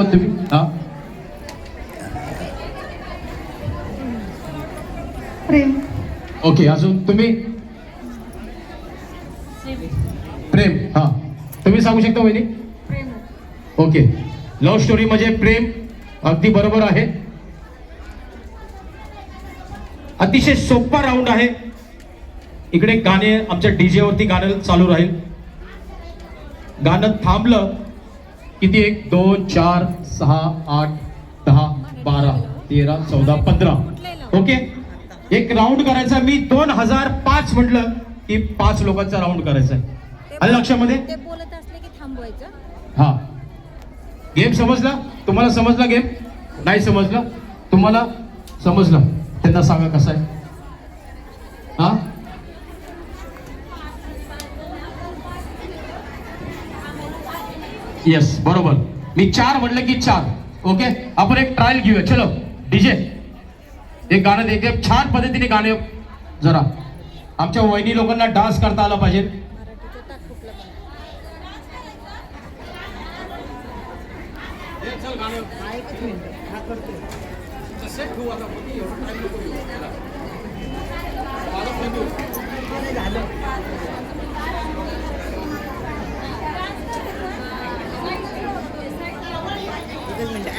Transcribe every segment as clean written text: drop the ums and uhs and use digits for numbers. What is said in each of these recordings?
तुम्ही हा प्रेम. ओके. अजून तुम्ही प्रेम. हा तुम्ही सांगू शकता वहिनी. प्रेम. ओके. लव्ह स्टोरी म्हणजे प्रेम. अगदी बरोबर आहे. अतिशय सोपा राऊंड आहे. इकडे गाणे आमच्या डीजे वरती गाणं चालू राहील. गाणं थांबलं किती 1 2 4 6 8 10 12 13 14 15. ओके. एक राऊंड करायचा. मी 2005 म्हटलं की 5 लोकांचा राऊंड करायचा आहे. आलं लक्षामध्ये. ते बोलत असले की थांबवायचं. हा गेम समजला तुम्हाला. समजला गेम. नाही समजला तुम्हाला. समजला त्यांना सांगा कसं आहे. हा येस बरोबर. मी 4 म्हटलं की 4. ओके. आपण एक ट्रायल घेऊया. चलो डीजे एक गाणं दे. छान पद्धतीने गाणे. जरा आमच्या वहिनी लोकांना डान्स करता आला पाहिजे.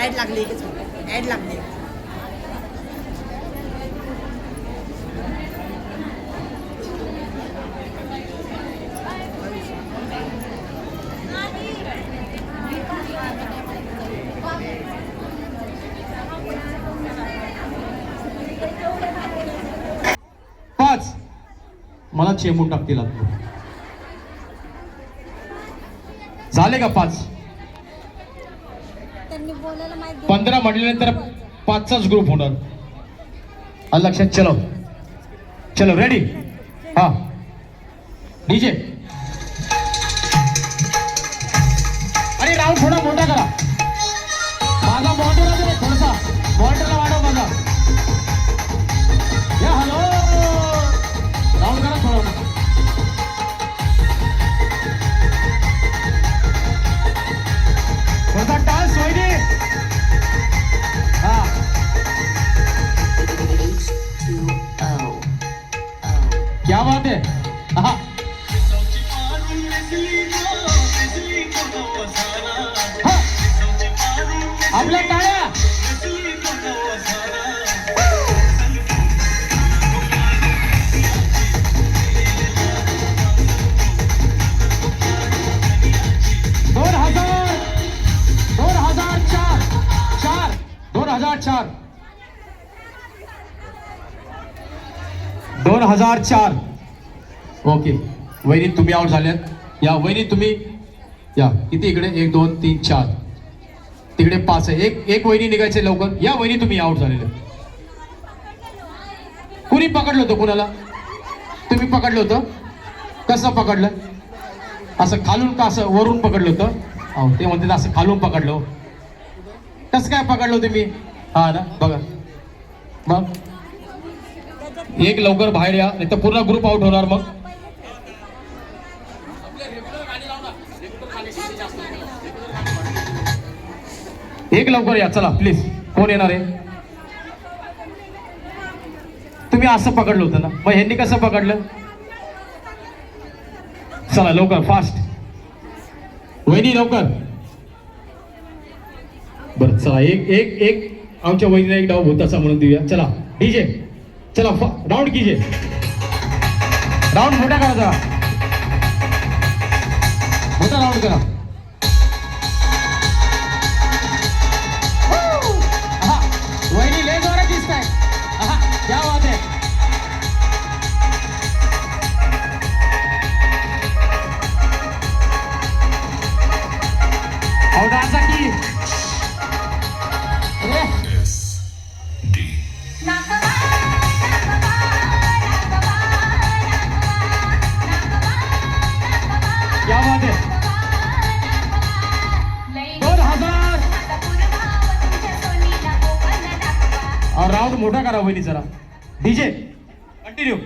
ऍड लागली. ऍड लागली. मला चेंबून टाकतील आता. झाले का 5? त्यांनी बोलायला माहिती. 15 म्हटल्यानंतर 5चाच ग्रुप होणार. आलं लक्षात. चलो चलो रेडी. हा डीजे. अरे राऊंड थोडा मोठा करा. माझा मॉनिटर आहे थोडासा. मॉनिटरला वाढव माझा. या हॅलो राऊंड करा थोडा. थोडासा डान्स वहिनी. हा क्या बात है. हा आपल्या टाळ्या. दोन हजार चार. ओके. वहिनी तुम्ही आउट झाल्यात. या वहिनी तुम्ही या. किती इकडे 1 2 3 4. तिकडे 5 आहे. एक वहिनी निघायचे लवकर. या वहिनी तुम्ही आउट झालेले. कुणी पकडलं होतं कुणाला. तुम्ही पकडलं होतं. कसं पकडलं. असं खालून का असं वरून पकडलं होतं. हो ते म्हणते असं खालून पकडलं. कसं काय पकडलं तुम्ही. हा ना बघा. मग एक लवकर बाहेर या नाही तर पूर्ण ग्रुप आउट होणार. मग एक लवकर या चला प्लीज. कोण येणार आहे. तुम्ही असं पकडलं होतं ना. मग ह्यांनी कसं पकडलं. चला लवकर फास्ट. वहिनी लवकर. बरं चला एक आमच्या वहिनीला एक डाव भूताचा म्हणून देऊया. चला डीजे चला राउंड कीजिए. राउंड मोठा करा जरा. मोठा राउंड करा. वहिनी ले जोरात दिसताय. क्या बात है. और डांसा की क्या बात है. 2000 और राउंड मोठा करा वहिनी जरा. DJ continue.